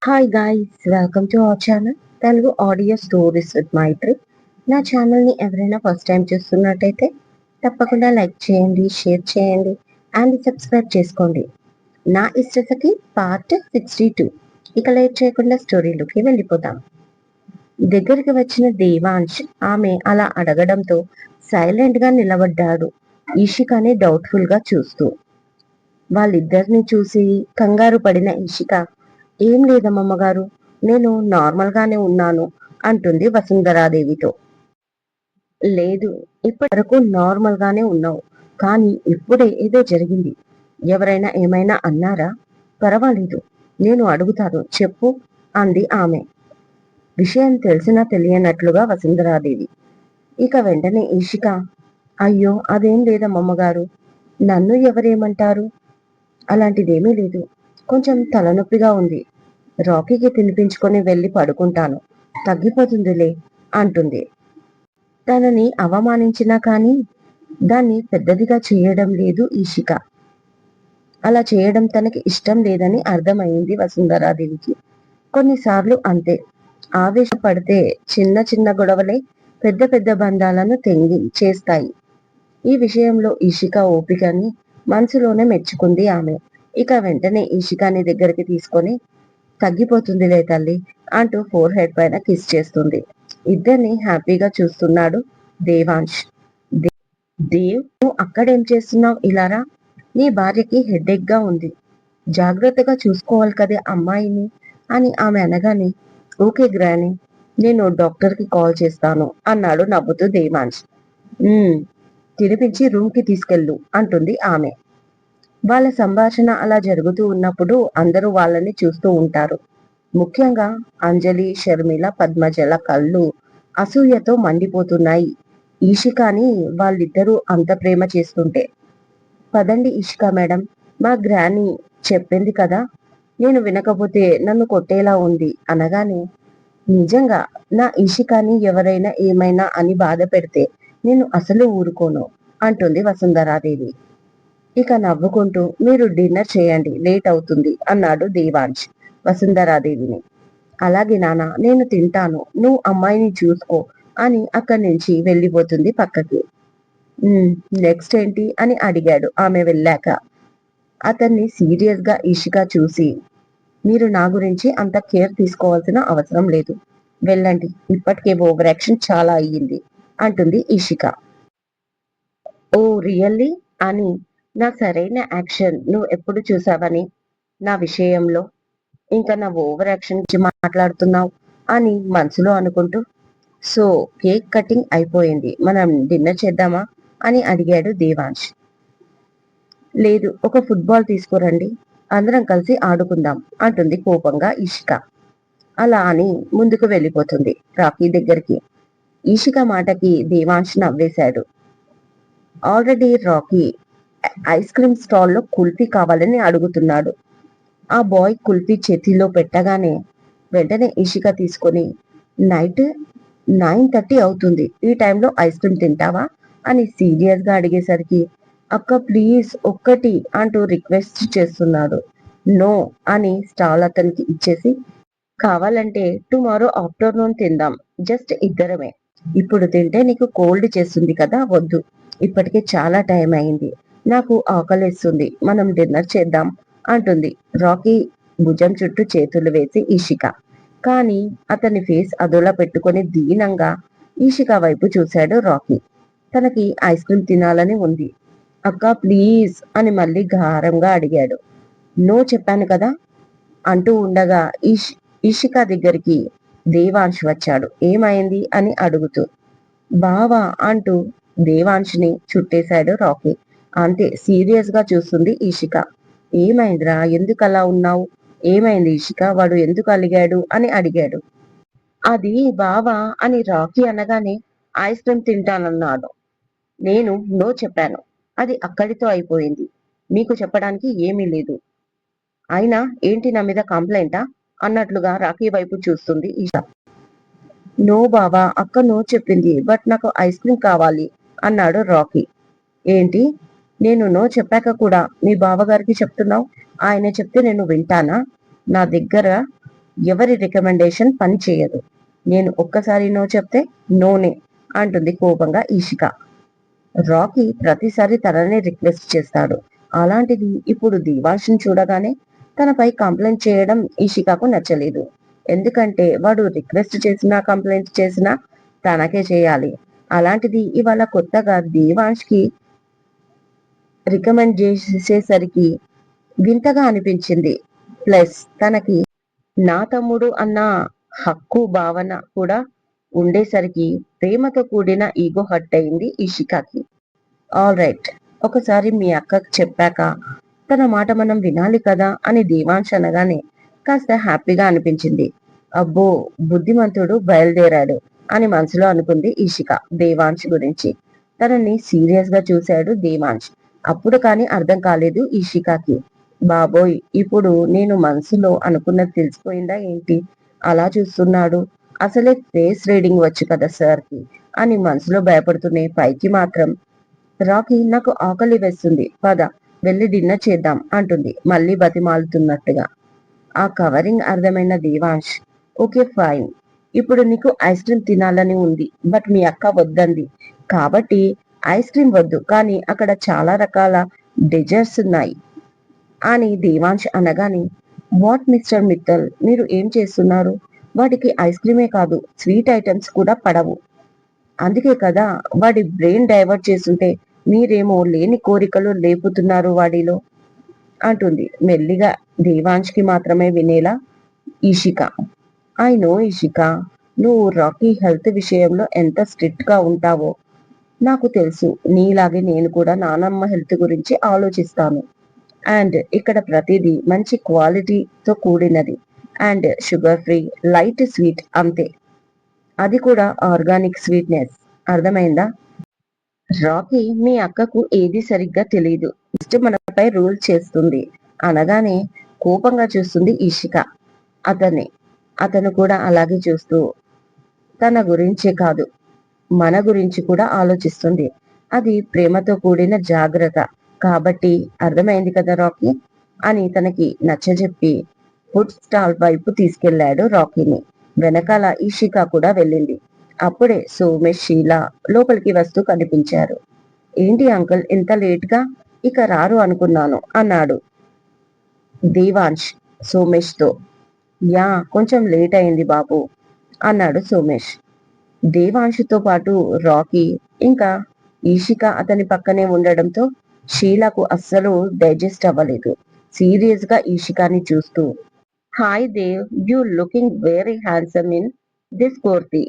Hi guys, welcome to our channel Telugu audio stories with Maitri. నా ఛానల్ని ఎవరైనా ఫస్ట్ టైం చూస్తున్నట్టయితే తప్పకుండా లైక్ చేయండి, షేర్ చేయండి అండ్ సబ్స్క్రైబ్ చేసుకోండి. నా ఇష్టతకి పార్ట్ 62. ఇక లేట్ చేయకుండా స్టోరీలోకి వెళ్ళిపోతాం. దగ్గరికి వచ్చిన దేవాంశ్ ఆమె అలా అడగడంతో సైలెంట్ గా నిలబడ్డాడు, ఈషికాని డౌట్ఫుల్ గా చూస్తూ. వాళ్ళిద్దరిని చూసి కంగారు పడిన ఈషిక, ఏం లేదమ్మమ్మగారు, నేను నార్మల్ గానే ఉన్నాను అంటుంది వసుంధరాదేవితో. లేదు, ఇప్పటి వరకు నార్మల్ గానే ఉన్నావు, కానీ ఇప్పుడే ఏదో జరిగింది. ఎవరైనా ఏమైనా అన్నారా? పర్వాలేదు, నేను అడుగుతాను, చెప్పు అంది ఆమె. విషయం తెలిసినా తెలియనట్లుగా వసుంధరాదేవి. ఇక వెంటనే ఈషిక, అయ్యో అదేం లేదమ్మమ్మగారు, నన్ను ఎవరేమంటారు, అలాంటిదేమీ లేదు. కొంచెం తలనొప్పిగా ఉంది. రాకీకి తినిపించుకొని వెళ్ళి పడుకుంటాను, తగ్గిపోతుందిలే అంటుంది. తనని అవమానించినా కానీ దాన్ని పెద్దదిగా చేయడం లేదు ఈషిక. అలా చేయడం తనకి ఇష్టం లేదని అర్థమైంది వసుంధరాదేవికి. కొన్నిసార్లు అంతే, ఆవేశపడితే చిన్న చిన్న గొడవలే పెద్ద పెద్ద బంధాలను తెంగి చేస్తాయి. ఈ విషయంలో ఈషిక ఓపికని మనసులోనే మెచ్చుకుంది ఆమె. ఇక వెంటనే ఈషికాని దగ్గరికి తీసుకొని, తగ్గిపోతుందిలే తల్లి అంటూ ఫోర్ హెడ్ పైన కిస్ చేస్తుంది. ఇద్దరిని హ్యాపీగా చూస్తున్నాడు దేవాంశ్. దేవ్, నువ్వు అక్కడేం చేస్తున్నావు, ఇలారా, నీ భార్యకి హెడేక్ గా ఉంది, జాగ్రత్తగా చూసుకోవాలి కదే అమ్మాయిని అని ఆమె అనగానే, ఓకే గ్రాని, నేను డాక్టర్కి కాల్ చేస్తాను అన్నాడు నవ్వుతూ దేవాంశ్. తినిపించి రూమ్ కి తీసుకెళ్ళు అంటుంది ఆమె. వాళ్ళ సంభాషణ అలా జరుగుతూ ఉన్నప్పుడు అందరూ వాళ్ళని చూస్తూ ఉంటారు. ముఖ్యంగా అంజలి, షర్మిల, పద్మజల కళ్ళు అసూయతో మండిపోతున్నాయి ఈషికాని వాళ్ళిద్దరూ అంత ప్రేమ చేస్తుంటే. పదండి ఈషికా మేడం, మా గ్రాని చెప్పింది కదా, నేను వినకపోతే నన్ను కొట్టేలా ఉంది అనగానే, నిజంగా నా ఈషికాని ఎవరైనా ఏమైనా అని బాధ పెడితే నేను అసలు ఊరుకోను అంటుంది వసుంధరాదేవి. ఇక నవ్వుకుంటూ, మీరు డిన్నర్ చేయండి, లేట్ అవుతుంది అన్నాడు దేవాంశ్ వసుంధరాదేవిని. అలాగే నాన్న, నేను తింటాను, నువ్వు అమ్మాయిని చూసుకో అని అక్కడి నుంచి వెళ్ళిపోతుంది పక్కకి. నెక్స్ట్ ఏంటి అని అడిగాడు ఆమె వెళ్ళాక. అతన్ని సీరియస్ గా ఈషిక చూసి, మీరు నా గురించి అంత కేర్ తీసుకోవాల్సిన అవసరం లేదు, వెళ్ళండి, ఇప్పటికే ఓవర్ యాక్షన్ చాలా అయ్యింది అంటుంది ఈషిక. ఓ రియల్లీ అని, నా సరైన యాక్షన్ నువ్వు ఎప్పుడు చూసావని నా విషయంలో, ఇంకా నా ఓవర్ యాక్షన్ గురించి మాట్లాడుతున్నావు అని మనసులో అనుకుంటూ, సో కేక్ కటింగ్ అయిపోయింది, మనం డిన్నర్ చేద్దామా అని అడిగాడు దేవాంశ్. లేదు, ఒక ఫుట్బాల్ తీసుకురండి, అందరం కలిసి ఆడుకుందాం అంటుంది కోపంగా ఈషిక. అలా అని ముందుకు వెళ్ళిపోతుంది రాకీ దగ్గరికి. ఈషిక మాటకి దేవాంశ్ నవ్వేశాడు. ఆల్రెడీ రాకీ ఐస్ క్రీమ్ స్టాల్లో కుల్ఫీ కావాలని అడుగుతున్నాడు. ఆ బాయ్ కుల్ఫీ చేతిలో పెట్టగానే వెంటనే ఈషిక తీసుకొని, నైట్ 9:30 అవుతుంది, ఈ టైంలో ఐస్ క్రీమ్ తింటావా అని సీరియస్ గా అడిగేసరికి, అక్క ప్లీజ్ ఒక్కటి అంటూ రిక్వెస్ట్ చేస్తున్నాడు. నో అని స్టాల్ అతనికి ఇచ్చేసి, కావాలంటే టుమారో ఆఫ్టర్నూన్ తిందాం, జస్ట్ ఇద్దరమే, ఇప్పుడు తింటే నీకు కోల్డ్ చేస్తుంది కదా, వద్దు, ఇప్పటికే చాలా టైం అయింది, నాకు ఆకలేస్తుంది, మనం డిన్నర్ చేద్దాం అంటుంది రాకీ భుజం చుట్టూ చేతులు వేసి ఈషిక. కానీ అతని ఫేస్ అదోలా పెట్టుకొని దీనంగా ఈషిక వైపు చూశాడు రాకీ. తనకి ఐస్ క్రీమ్ తినాలని ఉంది. అక్క ప్లీజ్ అని మళ్ళీ గారంగా అడిగాడు. నో చెప్పాను కదా అంటూ ఉండగా ఈషిక దగ్గరికి దేవాంశ్ వచ్చాడు. ఏమైంది అని అడుగుతూ. బావా అంటూ దేవాంశ్ని చుట్టేశాడు రాకీ. అంతే సీరియస్ గా చూస్తుంది ఈషిక. ఏమైందిరా, ఎందుకు అలా ఉన్నావు, ఏమైంది ఈషిక, వాడు ఎందుకు అలిగాడు అని అడిగాడు. అది బావా అని రాకీ అనగానే, ఐస్ క్రీమ్ తింటానన్నాడు, నేను నో చెప్పాను, అది అక్కడితో అయిపోయింది, మీకు చెప్పడానికి ఏమీ లేదు, అయినా ఏంటి నా మీద కంప్లైంటా అన్నట్లుగా రాకీ వైపు చూస్తుంది ఈషా. నో బావా, అక్క నో చెప్పింది, బట్ నాకు ఐస్ క్రీమ్ కావాలి అన్నాడు రాకీ. ఏంటి, నేను నో చెప్పాక కూడా మీ బావగారికి చెప్తున్నావు, ఆయన చెప్తే నేను వింటానా, నా దగ్గర ఎవరి రికమెండేషన్ పని చేయదు. నేను ఒక్కసారి నో చెప్తే నోనే అంటుంది కోపంగా ఈషిక. రాకీ ప్రతిసారి తననే రిక్వెస్ట్ చేస్తాడు. అలాంటిది ఇప్పుడు దివాన్షిని చూడగానే తనపై కంప్లైంట్ చేయడం ఈషికాకు నచ్చలేదు. ఎందుకంటే వాడు రిక్వెస్ట్ చేసినా కంప్లైంట్ చేసినా తనకే చేయాలి. అలాంటిది ఇవాళ కొత్తగా దేవాంష్ కి రికమెండ్ చేసేసరికి వింతగా అనిపించింది. ప్లస్ తనకి నా తమ్ముడు అన్న హక్కు భావన కూడా ఉండేసరికి ప్రేమతో కూడిన ఈగో హర్ట్ అయింది ఈషికాకి. ఆల్ రైట్, ఒకసారి మీ అక్కకు చెప్పాక తన మాట మనం వినాలి కదా అని దేవాంశ్ అనగానే కాస్త హ్యాపీగా అనిపించింది. అబ్బో, బుద్ధిమంతుడు బయలుదేరాడు అని మనసులో అనుకుంది ఈషిక దేవాంశ్ గురించి. తనని సీరియస్ గా చూశాడు దేవాంశ్. అప్పుడు కాని అర్థం కాలేదు ఈషికాకి. బాబోయ్, ఇప్పుడు నేను మనసులో అనుకున్నది తెలిసిపోయిందా ఏంటి? అలా చూస్తున్నాడు. అసలే ఫేస్ రీడింగ్ వచ్చు కదా సార్ కి అని మనసులో భయపడుతూనే పైకి మాత్రం రాకీ నాకు ఆకలి వేస్తుంది, పద వెళ్ళి డిన్నర్ చేద్దాం అంటుంది మళ్ళీ బతిమాలుతున్నట్టుగా. ఆ కవరింగ్ అర్థమైన దేవాంశ్ ఓకే ఫైన్, ఇప్పుడు నీకు ఐస్ క్రీమ్ తినాలని ఉంది, బట్ మీ అక్క వద్దంది కాబట్టి ఐస్ క్రీమ్ వద్దు, కానీ అక్కడ చాలా రకాల డెజర్ట్స్ ఉన్నాయి అని దేవాంశ్ అనగానే వాట్ మిస్టర్ మిత్తల్, మీరు ఏం చేస్తున్నారు? వాటికి ఐస్ క్రీమే కాదు స్వీట్ ఐటమ్స్ కూడా పడవు. అందుకే కదా వాడి బ్రెయిన్ డైవర్ట్ చేస్తుంటే మీరేమో లేని కోరికలు లేపుతున్నారు వాడిలో అంటుంది మెల్లిగా దేవాంశ్ కి మాత్రమే వినేలా ఈషిక. ఐ నో ఈషిక, నువ్వు రాకీ హెల్త్ విషయంలో ఎంత స్ట్రిక్ట్ గా ఉంటావో నాకు తెలుసు. నీలాగే నేను కూడా నానమ్మ హెల్త్ గురించి ఆలోచిస్తాను. అండ్ ఇక్కడ ప్రతిదీ మంచి క్వాలిటీతో కూడినది and sugar free, light sweet అంతే. అది కూడా ఆర్గానిక్ స్వీట్నెస్. అర్థమైందా? రాకీ మీ అక్కకు ఏది సరిగ్గా తెలియదు, జస్ట్ మనపై రూల్ చేస్తుంది అనగానే కోపంగా చూస్తుంది ఈషిక అతన్ని. అతను కూడా అలాగే చూస్తూ తన గురించే కాదు మన గురించి కూడా ఆలోచిస్తుంది. అది ప్రేమతో కూడిన జాగ్రత్త కాబట్టి. అర్థమైంది కదా రాకీ అని తనకి నచ్చజెప్పి ఫుడ్ స్టాల్ వైపు తీసుకెళ్లాడు రాకీని. వెనకాల ఈషిక కూడా వెళ్ళింది. అప్పుడే సోమేష్, షీల లోపలికి వస్తూ కనిపించారు. ఏంటి అంకుల్ ఇంత లేట్ గా? ఇక రారు అనుకున్నాను అన్నాడు దేవాంశ్ సోమేష్ తో. యా, కొంచెం లేట్ అయింది బాబు అన్నాడు సోమేష్. దేవాంశుతో పాటు రాకీ ఇంకా ఈషిక అతని పక్కనే ఉండడంతో షీలకు అస్సలు డైజెస్ట్ అవ్వలేదు. సీరియస్ గా ఈషికాని చూస్తూ hi Dev, you looking very handsome in this kurti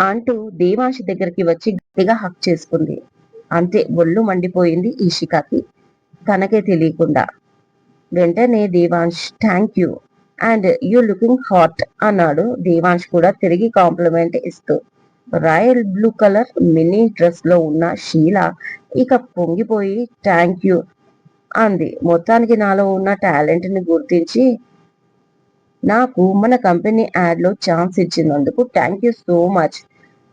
అంటూ దేవాంశ్ దగ్గరికి వచ్చి గట్టిగా హక్ చేసుకుంది. అంతే, ఒళ్ళు మండిపోయింది ఈషికాకి తనకే తెలియకుండా. వెంటనే Devansh thank you and you looking hot అన్నాడు దేవాంశ్ కూడా తిరిగి కాంప్లిమెంట్ ఇస్తూ. Royal blue colour mini dress లో ఉన్న షీల ఇక పొంగిపోయి థ్యాంక్ యూ అంది. మొత్తానికి నాలో ఉన్న టాలెంట్ ని గుర్తించి నాకు మన కంపెనీ యాడ్ లో ఛాన్స్ ఇచ్చినందుకు thank you so much.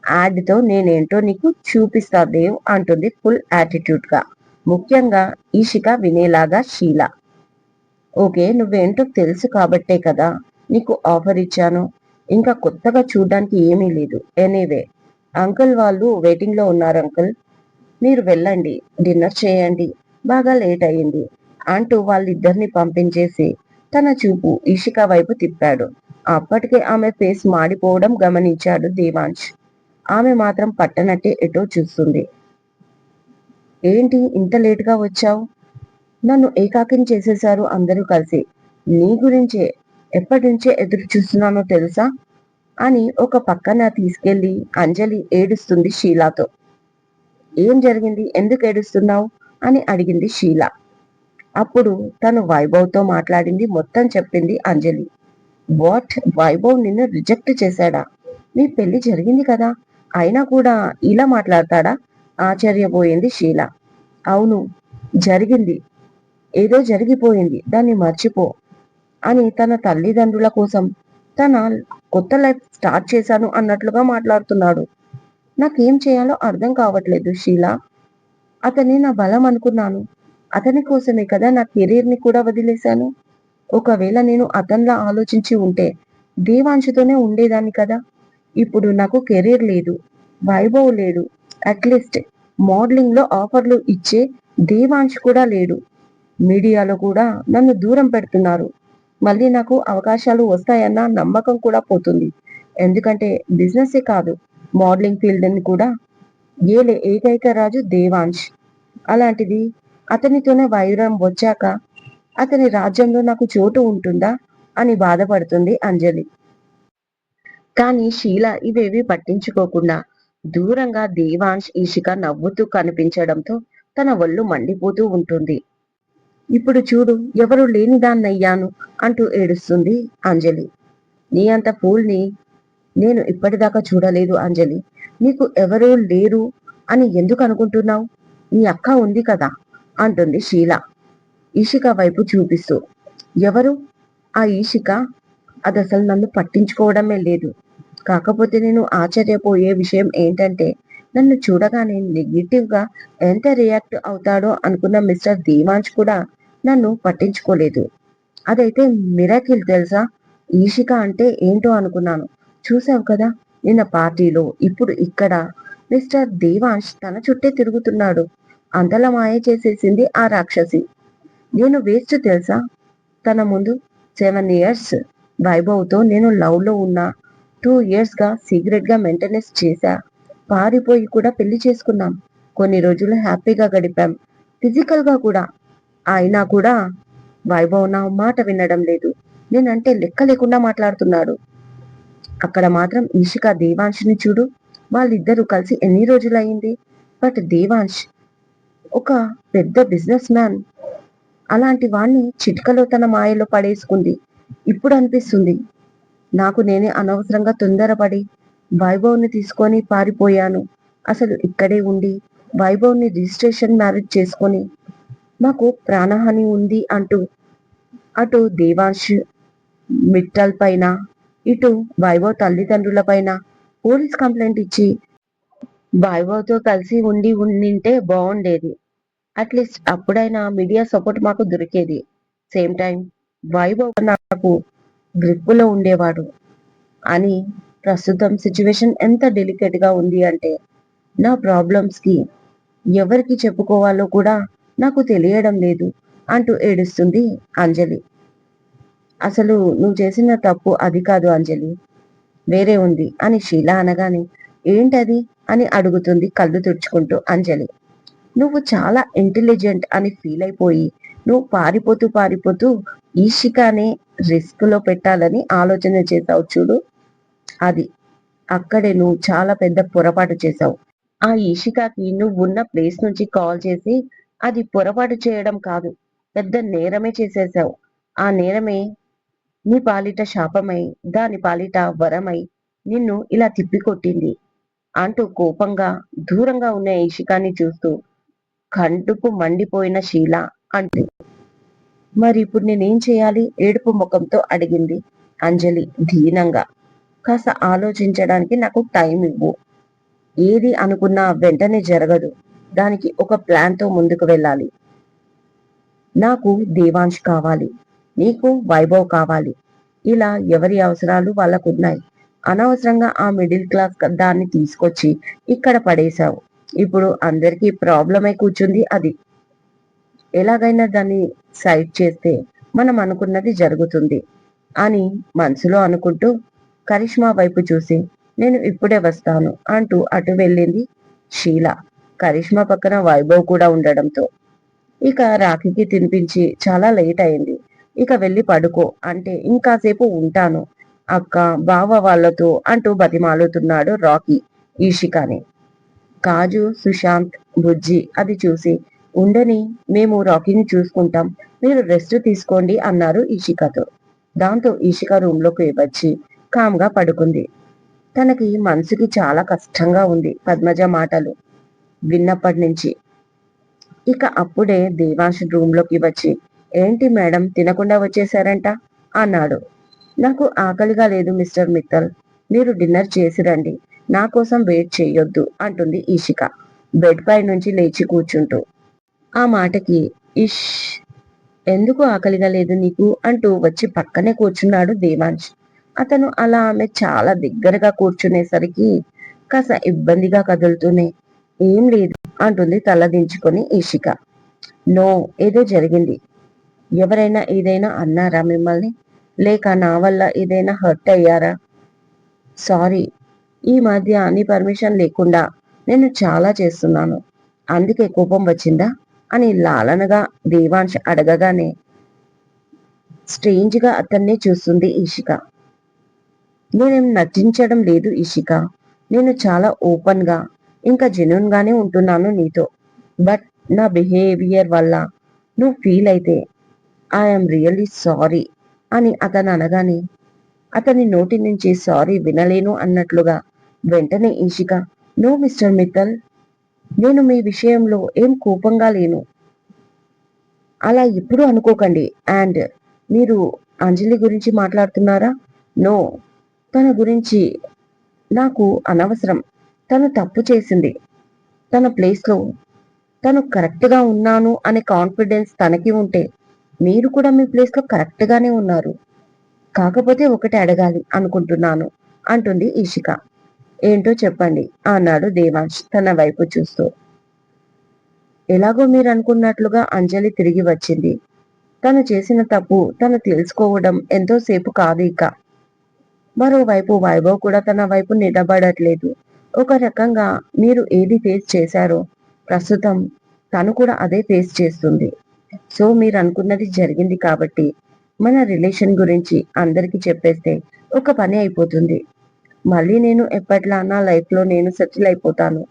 Add తో నేనేంటో నీకు చూపిస్తా దేవ్ అంటుంది ఫుల్ యాటిట్యూడ్ గా. ముఖ్యంగా ఈషిక వినేలాగా షీల. ఓకే, నువ్వేంటో తెలుసు కాబట్టే కదా నీకు ఆఫర్ ఇచ్చాను. ఇంకా కొత్తగా చూడడానికి ఏమీ లేదు. ఎనీవే, అంకుల్ వాళ్ళు వెయిటింగ్ లో ఉన్నారు అంకుల్, మీరు వెళ్ళండి డిన్నర్ చేయండి, బాగా లేట్ అయ్యింది అంటూ వాళ్ళిద్దరిని పంపించేసి తన చూపు ఈషిక వైపు తిప్పాడు. అప్పటికే ఆమె ఫేస్ మాడిపోవడం గమనించాడు దేవాంశ్. ఆమె మాత్రం పట్టనట్టే ఎటో చూస్తుంది. ఏంటి ఇంత లేటుగా వచ్చావు? నన్ను ఏకాకిని చేసేశారు అందరూ కలిసి. నీ గురించే ఎప్పటి నుంచే ఎదురు చూస్తున్నానో తెలుసా అని ఒక పక్కన తీసుకెళ్లి అంజలి ఏడుస్తుంది షీలాతో. ఏం జరిగింది, ఎందుకు ఏడుస్తున్నావు అని అడిగింది షీల. అప్పుడు తను వైభవ్తో మాట్లాడింది మొత్తం చెప్పింది అంజలి. వాట్, వైభవ్ నిన్ను రిజెక్ట్ చేశాడా? మీ పెళ్లి జరిగింది కదా, అయినా కూడా ఇలా మాట్లాడతాడా? ఆశ్చర్యపోయింది షీల. అవును, జరిగింది, ఏదో జరిగిపోయింది, దాన్ని మర్చిపో అని తన తల్లిదండ్రుల కోసం తన కొత్త లైఫ్ స్టార్ట్ చేశాను అన్నట్లుగా మాట్లాడుతున్నాడు. నాకేం చేయాలో అర్థం కావట్లేదు షీలా. అతన్ని నా బలం అనుకున్నాను. అతని కోసమే కదా నా కెరీర్ ని కూడా వదిలేశాను. ఒకవేళ నేను అతనిలా ఆలోచించి ఉంటే దేవాంశుతోనే ఉండేదాన్ని కదా. ఇప్పుడు నాకు కెరీర్ లేదు, వైభవ్ లేడు, అట్లీస్ట్ మోడలింగ్ లో ఆఫర్లు ఇచ్చే దేవాంశ్ కూడా లేడు. మీడియాలో కూడా నన్ను దూరం పెడుతున్నారు. మళ్ళీ నాకు అవకాశాలు వస్తాయన్న నమ్మకం కూడా పోతుంది. ఎందుకంటే బిజినెస్ కాదు, మోడలింగ్ ఫీల్డ్ అని కూడా ఏకైక రాజు దేవాంశ్. అలాంటిది అతనితోనే వైరం వచ్చాక అతని రాజ్యంలో నాకు చోటు ఉంటుందా అని బాధపడుతుంది అంజలి. కానీ షీల ఇవేవి పట్టించుకోకుండా దూరంగా దేవాంశ్ ఈషిక నవ్వుతూ కనిపించడంతో తన ఒళ్ళు మండిపోతూ ఉంటుంది. ఇప్పుడు చూడు ఎవరు లేని దాన్నయ్యాను అంటూ ఏడుస్తుంది అంజలి. నీ అంత ఫూల్ని నేను ఇప్పటిదాకా చూడలేదు అంజలి. నీకు ఎవరూ లేరు అని ఎందుకు అనుకుంటున్నావు? నీ అక్క ఉంది కదా అంటుంది షీల ఈషిక వైపు చూపిస్తూ. ఎవరు ఆ ఈషిక? అదసలు నన్ను పట్టించుకోవడమే లేదు. కాకపోతే నేను ఆశ్చర్యపోయే విషయం ఏంటంటే నన్ను చూడగానే నెగిటివ్ గా ఎంత రియాక్ట్ అవుతాడో అనుకున్న మిస్టర్ దేవాంశ్ కూడా నన్ను పట్టించుకోలేదు. అదైతే మిరాకిల్ తెలుసా. ఈషిక అంటే ఏంటో అనుకున్నాను. చూసావు కదా నిన్న పార్టీలో, ఇప్పుడు ఇక్కడ మిస్టర్ దేవాంశ్ తన చుట్టే తిరుగుతున్నాడు. అంతలా మాయ చేసేసింది ఆ రాక్షసి. నేను వేస్ట్ తెలుసా తన ముందు. 7 years వైభవ్తో నేను లవ్ లో ఉన్నా. 2 years గా సీక్రెట్ గా మెయింటెనెన్స్ చేశా. పారిపోయి కూడా పెళ్లి చేసుకున్నాం. కొన్ని రోజులు హ్యాపీగా గడిపాం, ఫిజికల్ గా కూడా. అయినా కూడా వైభవ్ నా మాట వినడం లేదు. నేనంటే లెక్క లేకుండా మాట్లాడుతున్నాడు. అక్కడ మాత్రం ఈషిక దేవాంశ్ని చూడు. వాళ్ళిద్దరూ కలిసి ఎన్ని రోజులయ్యింది. బట్ దేవాంశ్ ఒక పెద్ద బిజినెస్ మ్యాన్. అలాంటి వాణ్ణి చిటికలో తన మాయలో పడేసుకుంది. ఇప్పుడు అనిపిస్తుంది నాకు నేనే అనవసరంగా తొందరపడి వైభవ్ని తీసుకొని పారిపోయాను. అసలు ఇక్కడే ఉండి వైభవ్ని రిజిస్ట్రేషన్ మ్యారేజ్ చేసుకొని మాకు ప్రాణహాని ఉంది అంటూ అటు దేవాంశ్ మిట్టల్ పైన ఇటు వైభవ్ తల్లిదండ్రుల పైన పోలీస్ కంప్లైంట్ ఇచ్చి వైభవ్తో కలిసి ఉండింటే బాగుండేది. అట్లీస్ట్ అప్పుడైనా మీడియా సపోర్ట్ మాకు దొరికేది. సేమ్ టైం వైభవ్ నాకు గ్రిప్పులో ఉండేవాడు. అని ప్రస్తుతం సిచ్యువేషన్ ఎంత డెలికేట్ గా ఉంది అంటే నా ప్రాబ్లమ్స్ కి ఎవరికి చెప్పుకోవాలో కూడా నాకు తెలియడం లేదు అంటూ ఏడుస్తుంది అంజలి. అసలు నువ్వు చేసిన తప్పు అది కాదు అంజలి, వేరే ఉంది అని షీల అనగానే ఏంటది అని అడుగుతుంది కళ్ళు తుడుచుకుంటూ అంజలి. నువ్వు చాలా ఇంటెలిజెంట్ అని ఫీల్ అయిపోయి నువ్వు పారిపోతూ ఈషికానే రిస్క్ లో పెట్టాలని ఆలోచన చేసావు చూడు. అది అక్కడే నువ్వు చాలా పెద్ద పొరపాటు చేశావు. ఆ ఈషికాకి నువ్వున్న ప్లేస్ నుంచి కాల్ చేసి అది పొరపాటు చేయడం కాదు, పెద్ద నేరమే చేసేసావు. ఆ నేరమే నీ పాలిట శాపమై దాని పాలిట వరమై నిన్ను ఇలా తిప్పికొట్టింది అంటూ కోపంగా దూరంగా ఉన్న ఈషికాని చూస్తూ కంటుకు మండిపోయిన షీల అంటూ. మరి ఇప్పుడు నేనేం చేయాలి? ఏడుపు ముఖంతో అడిగింది అంజలి దీనంగా. కాస్త ఆలోచించడానికి నాకు టైం ఇవ్వు. ఏది అనుకున్నా వెంటనే జరగదు. దానికి ఒక ప్లాన్ తో ముందుకు వెళ్ళాలి. నాకు దేవాంశ్ కావాలి, నీకు వైభవ్ కావాలి. ఇలా ఎవరి అవసరాలు వాళ్ళకున్నాయి. అనవసరంగా ఆ మిడిల్ క్లాస్ దాన్ని తీసుకొచ్చి ఇక్కడ పడేశావు. ఇప్పుడు అందరికీ ప్రాబ్లమై కూర్చుంది అది. ఎలాగైనా దాన్ని సైడ్ చేస్తే మనం అనుకున్నది జరుగుతుంది అని మనసులో అనుకుంటూ కరిష్మా వైపు చూసి నేను ఇప్పుడే వస్తాను అంటూ అటు వెళ్ళింది షీల. కరిష్మా పక్కన వైభవ్ కూడా ఉండడంతో ఇక రాఖీకి తినిపించి చాలా లేట్ అయింది. ఇక వెళ్ళి పడుకో అంటే ఇంకాసేపు ఉంటాను అక్క బావ వాళ్ళతో అంటూ బతిమాలుతున్నాడు రాకీ ఈషికాని. కాజు సుశాంత్ బుజ్జి అది చూసి ఉండని, మేము రాకీని చూసుకుంటాం, మీరు రెస్ట్ తీసుకోండి అన్నారు ఈషికతో. దాంతో ఈషిక రూమ్ లోకి వచ్చి కామ్గా పడుకుంది. తనకి మనసుకి చాలా కష్టంగా ఉంది పద్మజ మాటలు విన్నప్పటి నుంచి. ఇక అప్పుడే దేవాంశ్ రూమ్ లోకి వచ్చి ఏంటి మేడం తినకుండా వచ్చేసారంట అన్నాడు. నాకు ఆకలిగా లేదు మిస్టర్ మిత్తల్, మీరు డిన్నర్ చేసి రండి, నా కోసం వెయిట్ చేయొద్దు అంటుంది ఈషిక బెడ్ పై నుంచి లేచి కూర్చుంటూ. ఆ మాటకి ఇష్ ఎందుకు ఆకలిగా లేదు నీకు అంటూ వచ్చి పక్కనే కూర్చున్నాడు దేవాంశ్. అతను అలా ఆమె చాలా దగ్గరగా కూర్చునేసరికి కాస్త ఇబ్బందిగా కదులుతూనే ఏం లేదు అంటుంది తల దించుకొని ఈషిక. నో, ఏదో జరిగింది. ఎవరైనా ఏదైనా అన్నారా మిమ్మల్ని? లేక నా వల్ల ఏదైనా హర్ట్ అయ్యారా? సారీ, ఈ మధ్య నీ పర్మిషన్ లేకుండా నేను చాలా చేస్తున్నాను. అందుకే కోపం వచ్చిందా అని లాలనగా దేవాంశ్ అడగగానే స్ట్రేంజ్ గా అతన్నే చూస్తుంది ఈషిక. నేనేం నటించడం లేదు ఈషిక. నేను చాలా ఓపెన్ గా ఇంకా జెన్యున్ గానే ఉంటున్నాను నీతో. బట్ నా బిహేవియర్ వల్ల నువ్వు ఫీల్ అయితే ఐఎమ్ రియల్లీ సారీ అని అతను అనగానే అతని నోటి నుంచి సారీ వినలేను అన్నట్లుగా వెంటనే ఈషిక, నో మిస్టర్ మిత్తల్, నేను మీ విషయంలో ఏం కోపంగా లేను. అలా ఎప్పుడు అనుకోకండి. అండ్ మీరు అంజలి గురించి మాట్లాడుతున్నారా? నో, తన గురించి నాకు అనవసరం. తను తప్పు చేసింది. తన ప్లేస్లో తను కరెక్ట్గా ఉన్నాను అనే కాన్ఫిడెన్స్ తనకి ఉంటే మీరు కూడా మీ ప్లేస్లో కరెక్ట్గానే ఉన్నారు. కాకపోతే ఒకటి అడగాలి అనుకుంటున్నాను అంటుంది ఈషిక. ఏంటో చెప్పండి అన్నాడు దేవాంశ్ తన వైపు చూస్తూ. ఎలాగో మీరు అనుకున్నట్లుగా అంజలి తిరిగి వచ్చింది. తను చేసిన తప్పు తను తెలుసుకోవడం ఎంతోసేపు కాదు ఇక. మరోవైపు వైభవ్ కూడా తన వైపు నిలబడట్లేదు. ఒక రకంగా మీరు ఏది ఫేస్ చేశారో ప్రస్తుతం తను కూడా అదే ఫేస్ చేస్తుంది. సో మీరు అనుకున్నది జరిగింది కాబట్టి మన రిలేషన్ గురించి అందరికీ చెప్పేస్తే ఒక పని అయిపోతుంది. మళ్ళీ నేను ఎప్పట్లా నా లైఫ్ లో నేను సెటిల్ అయిపోతాను.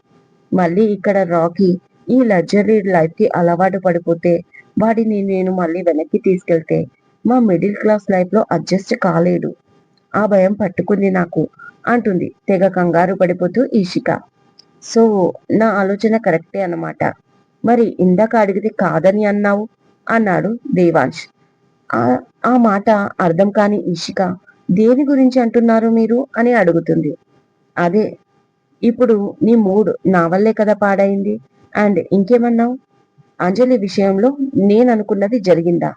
మళ్ళీ ఇక్కడ రాకీ ఈ లగ్జరీ లైఫ్ కి అలవాటు పడిపోతే వాడిని నేను మళ్ళీ వెనక్కి తీసుకెళ్తే మా మిడిల్ క్లాస్ లైఫ్ లో అడ్జస్ట్ కాలేడు. ఆ భయం పట్టుకుంది నాకు అంటుంది తెగ కంగారు పడిపోతూ ఈషిక. సో నా ఆలోచన కరెక్టే అన్నమాట. మరి ఇందాక అడిగితే కాదని అన్నావు అన్నాడు దేవాంశ్. ఆ ఆ మాట అర్థం కాని ఈషిక, దేని గురించి అంటున్నారు మీరు అని అడుగుతుంది. అదే, ఇప్పుడు నీ మూడ్ నా వల్లే కదా పాడైంది. అండ్ ఇంకేమన్నావు? అంజలి విషయంలో నేను అనుకున్నది జరిగిందా?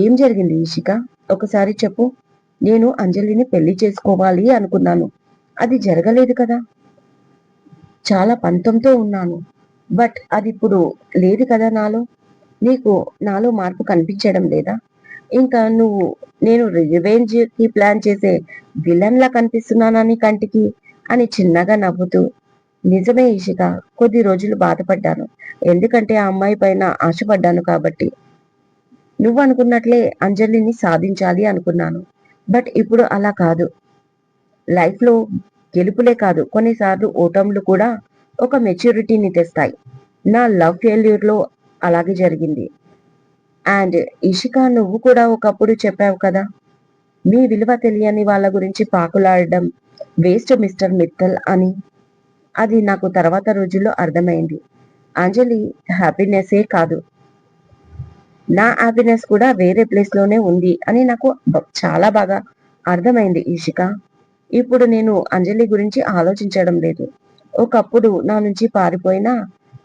ఏం జరిగింది ఈషిక? ఒకసారి చెప్పు. నేను అంజలిని పెళ్లి చేసుకోవాలి అనుకున్నాను. అది జరగలేదు కదా. చాలా పంతంతో ఉన్నాను. బట్ అది ఇప్పుడు లేదు కదా నాలో. నీకు నాలో మార్పు కనిపించడం లేదా? ఇంకా నువ్వు నేను రివెంజ్ కి ప్లాన్ చేసే విలన్ లా కనిపిస్తున్నానని కంటికి అని చిన్నగా నవ్వుతూ, నిజమే ఈషిక, కొద్ది రోజులు బాధపడ్డాను. ఎందుకంటే ఆ అమ్మాయి పైన ఆశపడ్డాను కాబట్టి. నువ్వు అనుకున్నట్లే అంజలిని సాధించాలి అనుకున్నాను. బట్ ఇప్పుడు అలా కాదు. లైఫ్ లో గెలుపులే కాదు, కొన్నిసార్లు ఓటములు కూడా ఒక మెచ్యూరిటీని తెస్తాయి. నా లవ్ ఫెయిల్యూర్ లో అలాగే జరిగింది. అండ్ ఇషిక, నువ్వు కూడా ఒకప్పుడు చెప్పావు కదా, మీ విలువ తెలియని వాళ్ళ గురించి పాకులాడడం వేస్ట్ మిస్టర్ మిత్తల్ అని. అది నాకు తర్వాత రోజుల్లో అర్థమైంది. అంజలి హ్యాపీనెస్సే కాదు, నా హ్యాపీనెస్ కూడా వేరే ప్లేస్ లోనే ఉంది అని నాకు చాలా బాగా అర్థమైంది ఈషిక. ఇప్పుడు నేను అంజలి గురించి ఆలోచించడం లేదు. ఒకప్పుడు నా నుంచి పారిపోయినా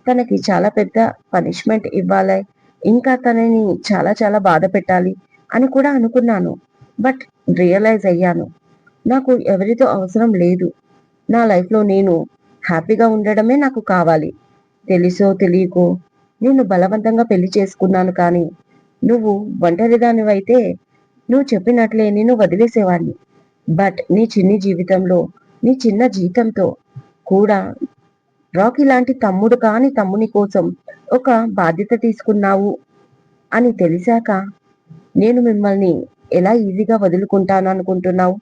తనకి చాలా పెద్ద పనిష్మెంట్ ఇవ్వాలి, ఇంకా తనని చాలా చాలా బాధ పెట్టాలి అని కూడా అనుకున్నాను. బట్ రియలైజ్ అయ్యాను, నాకు ఎవరితో అవసరం లేదు. నా లైఫ్లో నేను హ్యాపీగా ఉండడమే నాకు కావాలి. తెలుసో తెలియకో నేను బలవంతంగా పెళ్లి చేసుకున్నాను. కానీ నువ్వు ఒంటరిదానివైతే నువ్వు చెప్పినట్లే నేను వదిలేసేవాడిని. బట్ నీ చిన్ని జీవితంలో నీ చిన్న జీతంతో కూడా రాకీ లాంటి తమ్ముడు కాని తమ్ముని కోసం ఒక బాధ్యత తీసుకున్నావు అని తెలిసాక నేను మిమ్మల్ని ఎలా ఈజీగా వదులుకుంటాను అనుకుంటున్నావు?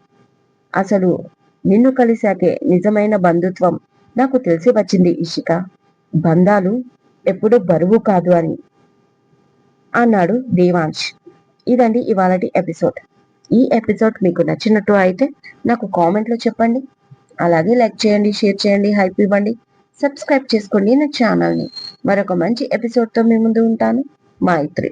అసలు నిన్ను కలిశాకే నిజమైన బంధుత్వం నాకు తెలిసి వచ్చింది ఇషిక. బంధాలు ఎప్పుడూ బరువు కాదు అని అన్నాడు దేవాంశ్. ఇదండి ఇవాళటి ఎపిసోడ్. ఈ ఎపిసోడ్ మీకు నచ్చినట్టు అయితే నాకు కామెంట్లో చెప్పండి. అలాగే లైక్ చేయండి, షేర్ చేయండి, హైప్ ఇవ్వండి, సబ్స్క్రైబ్ చేసుకోండి నా ఛానల్ని. మరొక మంచి ఎపిసోడ్తో మీ ముందు ఉంటాను. మైత్రి.